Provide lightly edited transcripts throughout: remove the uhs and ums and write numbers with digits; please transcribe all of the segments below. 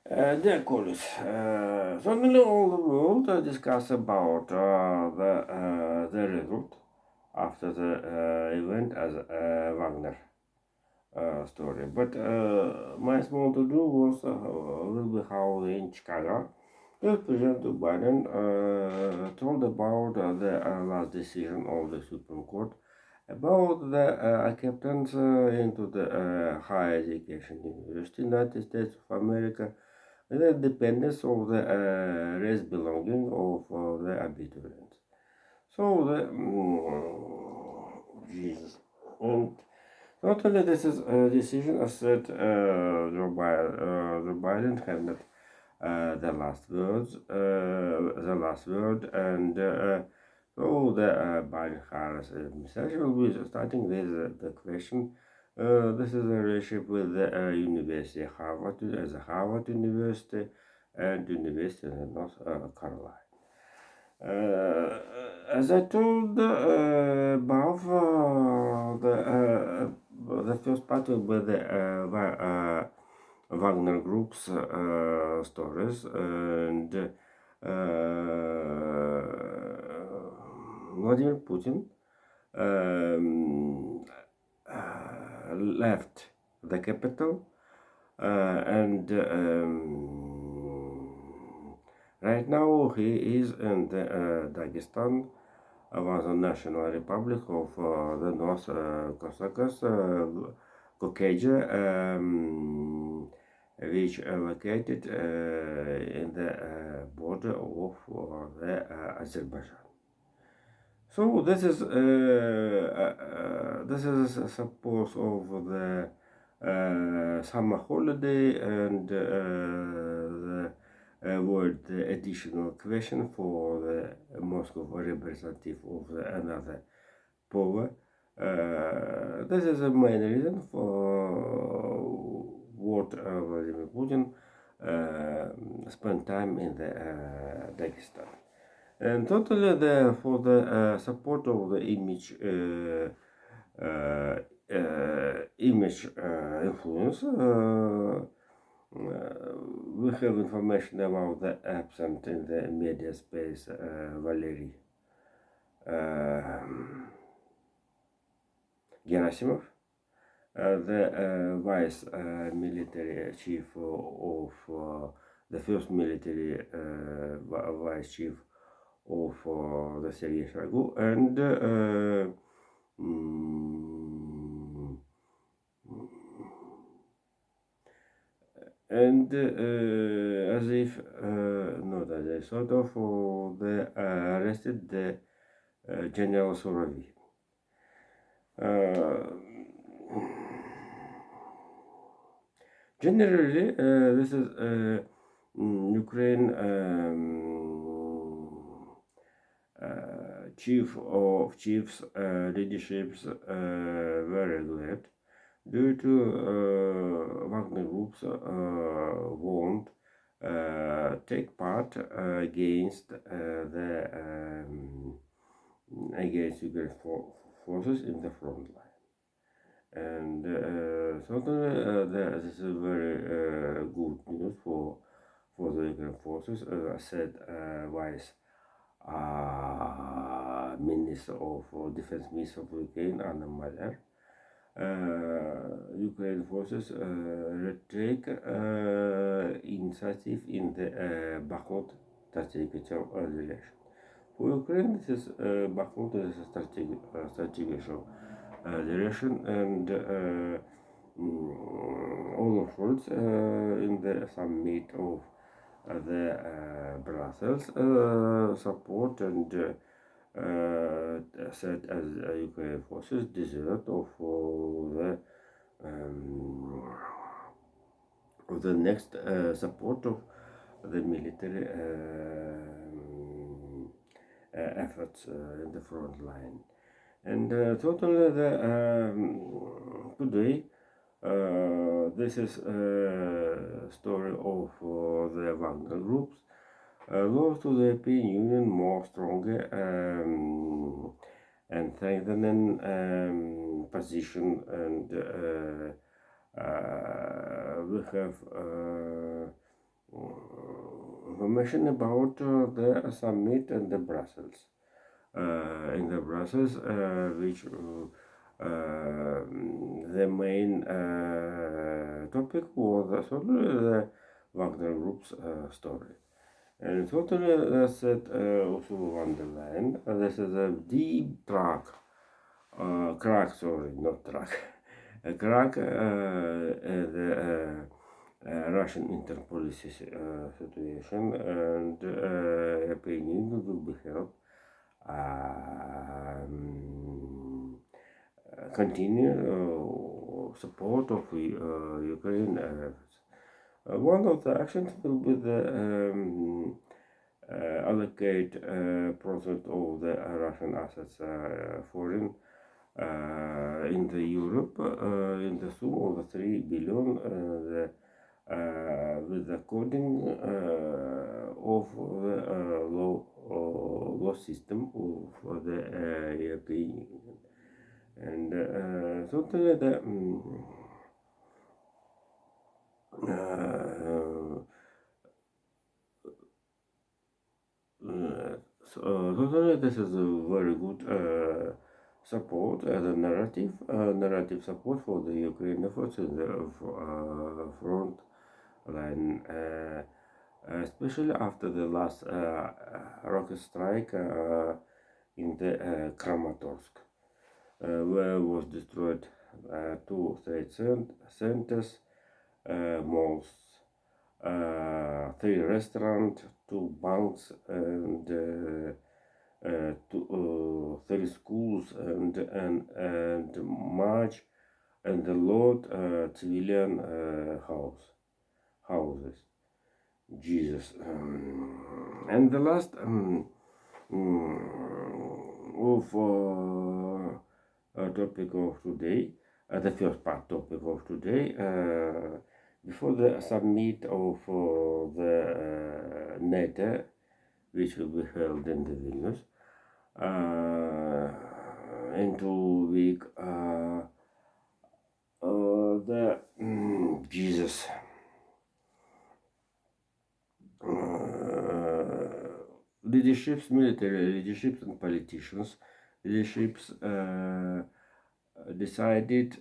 Dear colleagues, suddenly all the world discuss about the result after the event as Wagner story. But my small to do was a little bit how in Chicago, the President Biden told about the last decision of the Supreme Court about the acceptance into the higher education university, United States of America, the dependence of the race belonging of the abiturient. So the Jesus. And not only this is a decision as said Joe Biden had not the last words, and so the Biden Harris message will be starting with the question. This is a relationship with the University of Harvard, as a Harvard University and University of North Carolina. As I told above, the first part with the Wagner Group's stories and Vladimir Putin left the capital and right now he is in the Dagestan, was a national republic of the North Cossacus, Caucasia, which located in the border of the Azerbaijan. So this is suppose of the summer holiday and the word the additional question for the Moscow representative of another power. This is the main reason for what Vladimir Putin spent time in the Dagestan. And totally for the support of the image influence, we have information about the absent in the media space Valery Gerasimov, the vice military chief of the first military vice chief of the Sergei Shoigu, and as if not as a sort of they arrested the General Surovi. Generally, this is Ukraine chief of chiefs leaderships very glad due to Wagner Group's won't take part against the against Ukraine forces in the front line. And certainly this is very good news for the Ukraine forces. As I said, Vice Minister of Defense Minister of Ukraine, Anna Maler, Ukraine forces retake initiative in the Bakhmut strategic relation. For Ukraine, this is Bakhmut is a strategic direction, and all of words in the summit of the Brussels support and said as Ukraine forces desert of the next support of the military efforts in the front line. And totally today this is a story of the Wagner groups. Goes to the European Union more stronger and strengthening position, and we have information about the summit and the Brussels. In the Brussels, which the main topic was totally the Wagner Group's story. And totally that's it, Ursula von der Leyen. This is a deep crack, sorry, not track, a crack the Russian interpolicy situation, and European Union will be helped continue support of Ukraine. One of the actions will be the allocate percent of the Russian assets foreign in the Europe in the sum of the 3 billion with the coding of the law system of the European Union. And certainly the totally this is a very good support as a narrative support for the Ukraine efforts in the front line, especially after the last rocket strike in the Kramatorsk, where was destroyed 2 state centers, malls, 3 restaurants, 2 banks, and 3 schools, and much, and a lot civilian houses. Jesus. And the last of topic of today, the first part topic of today, before the summit of the NATO, which will be held in the Vilnius, in 2 weeks, the Jesus. Leaderships, military leaderships, and politicians, leaderships decided,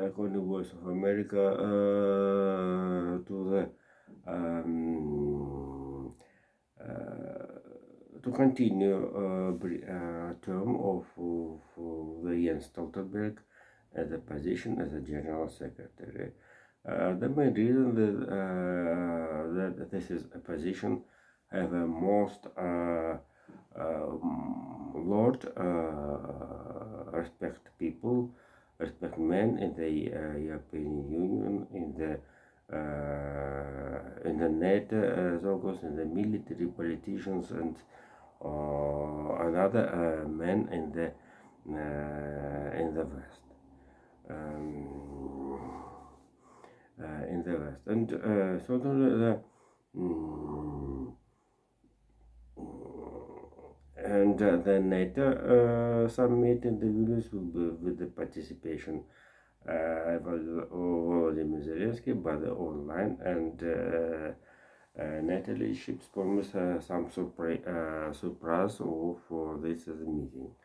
according to Voice of America, to continue term of the Jens Stoltenberg as a position as a general secretary. The main reason that this is a position have a most Lord respect people, respect men in the European Union, in the NATO, in the military, politicians, and another men in the West. In the West, and certainly the and the NATO summit in the Vilnius will be with the participation of Volodymyr Zelensky, but online, and NATO leaderships promise some surprise for this meeting.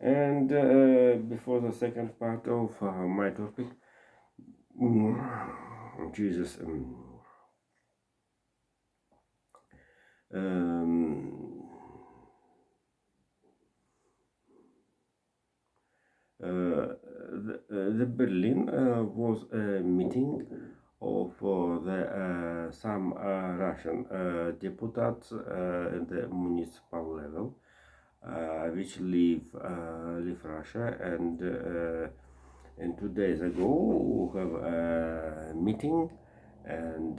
And before the second part of my topic, Jesus. The Berlin was a meeting of the some Russian deputies at the municipal level, which leave Russia, and 2 days ago we have a meeting and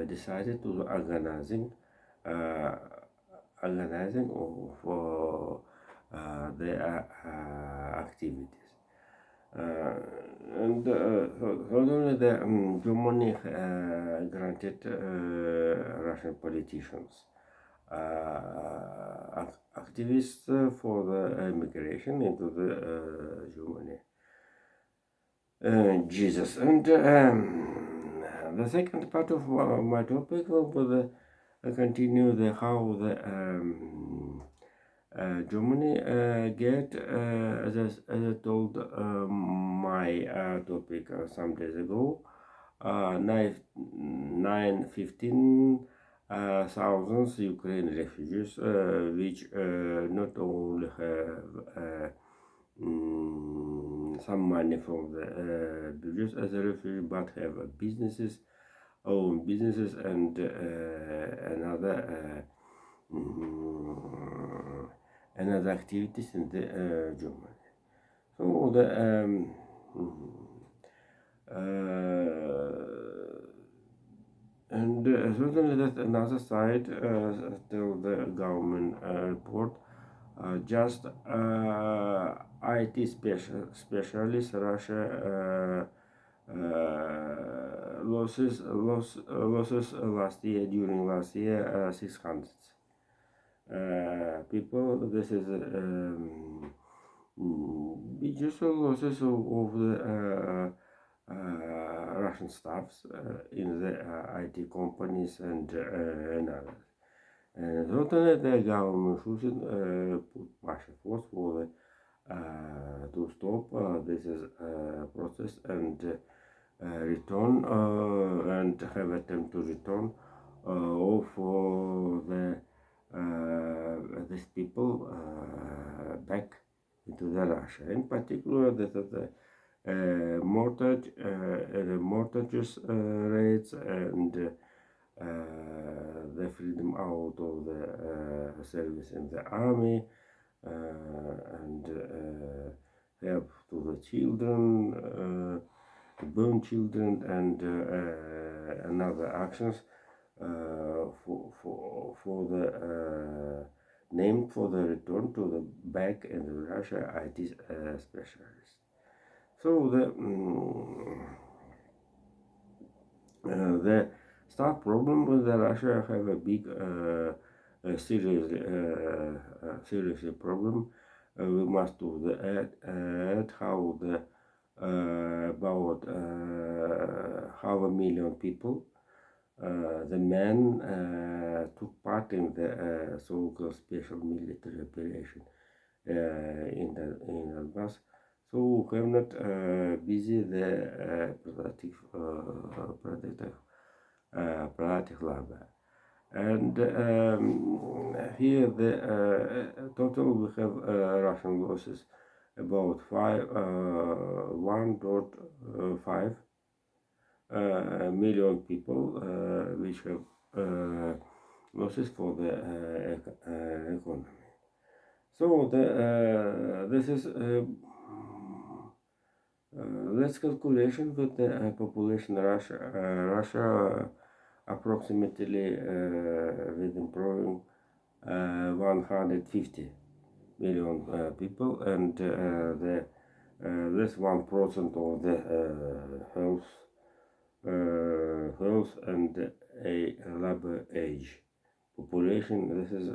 decided to organizing of the activities. And not only the Germany granted Russian politicians activists for the immigration into the Germany. Jesus, and The second part of my topic will continue the how the Germany get as I told my topic some days ago, 15 thousands Ukraine refugees, which not only have some money from the Belarus as a refugee, but have businesses, own businesses, and another activities in the Germany. So the and certainly that another side till the government report just IT specialists Russia losses during last year 600 people. This is usual losses of the Russian staffs in the IT companies and others. And certainly the government should put much effort for to stop this is process and return and have attempt to return of these people back into the Russia. In particular, the mortgages rates and the freedom out of the service in the army and help to the children, burn children, and another actions for the named for the return to the back in Russia IT specialists. So the staff problem with the Russia have a big serious problem. We must do the add how the about 500,000 people. The men took part in the so-called special military operation in Donbass. So have not busy the productive labor. And here the total we have Russian losses about 1.5 million people, which have losses for the economy. So this is let's calculation with the population Russia approximately with improving 150 million people, and less 1% of the health and a labor age population. This is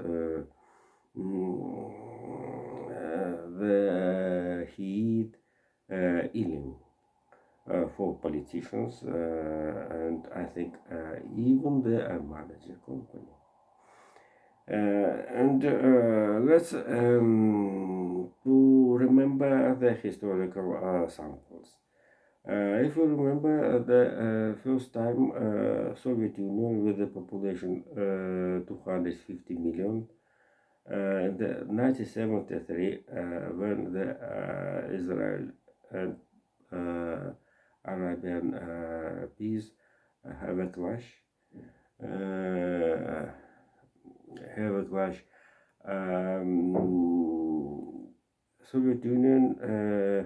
the heat healing for politicians and I think even the manager company. And let's to remember the historical samples. If you remember the first time Soviet Union with the population 250 million, in the 1973 when the Israel and Arabian peace have a clash. Soviet Union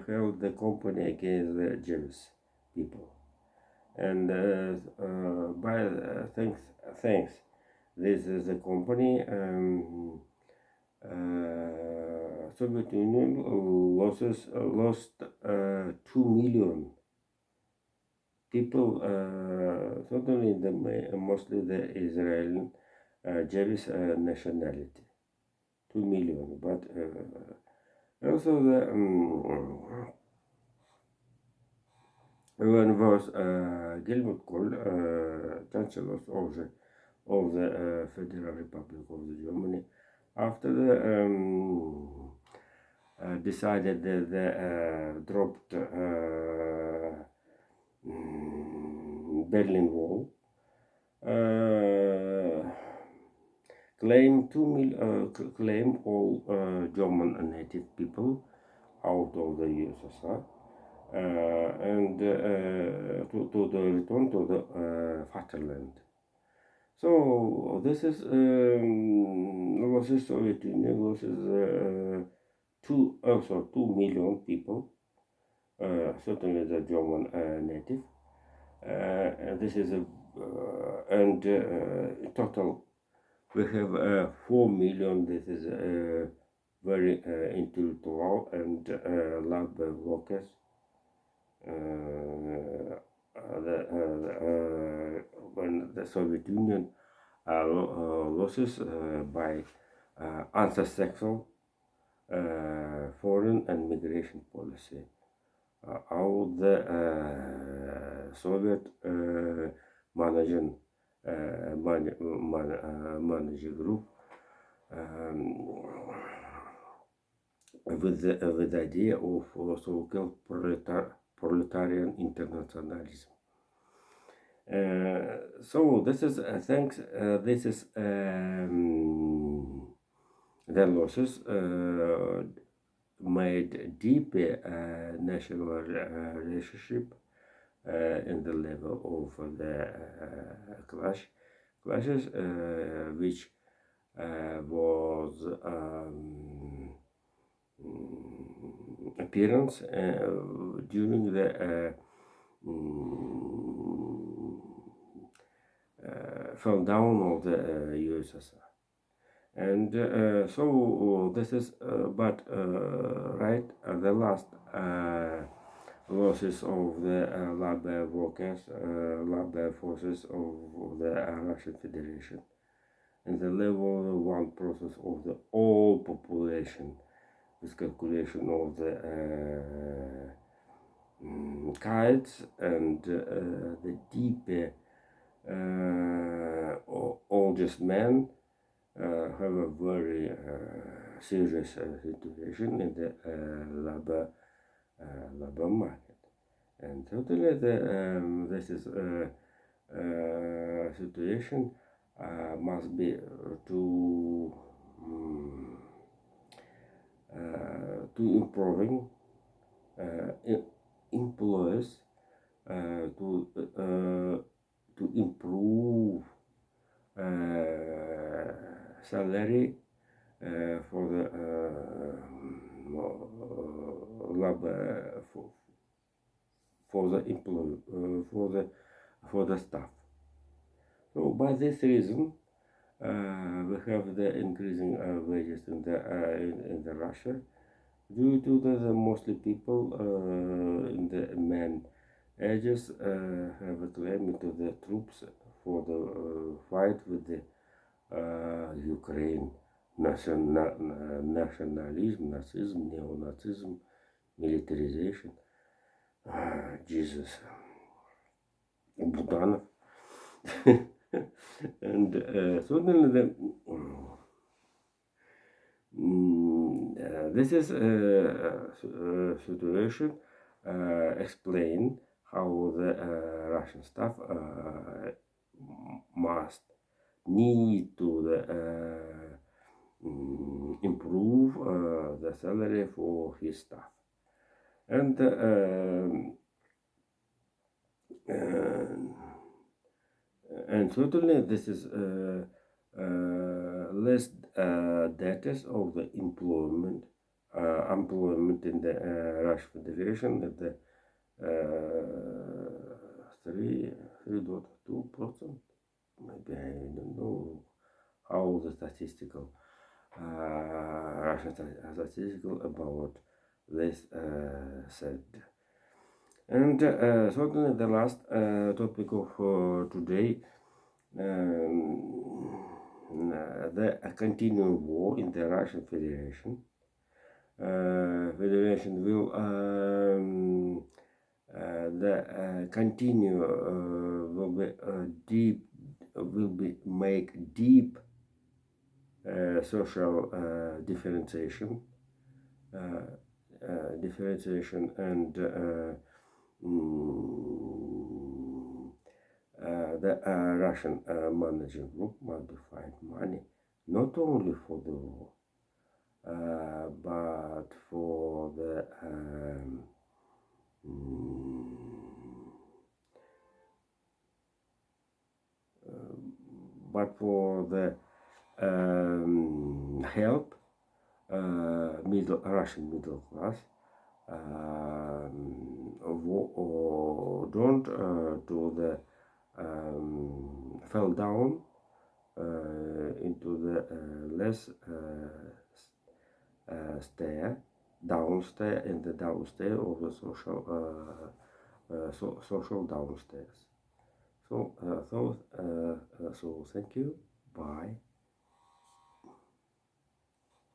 held the company against the Jewish people, and by thanks, this is the company. Soviet Union lost 2 million people, certainly mostly the Israeli Jewish nationality, 2 million, but also the when was Helmut Kohl, Chancellor of the Federal Republic of Germany, after the decided that they dropped Berlin Wall, claim all German native people out of the USSR, and to the return to the fatherland. So this is losses Soviet Union losses 2 million people, certainly the German native. And this is a and in total we have 4 million. This is very intellectual and lab workers. When the Soviet Union losses by unsuccessful foreign and migration policy. All the Soviet managing manager group with the idea of so-called proletarian internationalism. So this is thanks. This is the losses made deep national relationship in the level of the clashes, which was appearance during the fell down of the USSR. And so this is, but right at the last losses of the labor workers, labor forces of the Russian Federation, and the level 1 process of the all population, with calculation of the kites and the deep oldest men have a very serious situation in the labor market, and totally this is situation must be to improving employers to improve salary for the labor for the employee for the staff. So by this reason, we have the increasing wages in the Russia due to the mostly people in the men ages have a claim to the troops for the fight with the Ukraine nationalism, Nazism, neo-Nazism, militarization. Jesus, Budanov. And certainly this is situation explain how the Russian staff must need to improve the salary for his staff, and certainly this is less data of the employment in the Russian Federation at the 3.2%. Maybe I don't know how the statistical Russian statistical about this said. And certainly the last topic of today, the continuing war in the Russian Federation. Federation will the continue will be deep, will be make deep social differentiation, and the Russian managing group must find money not only for the war, but for the help middle Russian middle class don't do the fell down into the less stair, downstairs, in the downstairs of the social downstairs. So thank you. Bye.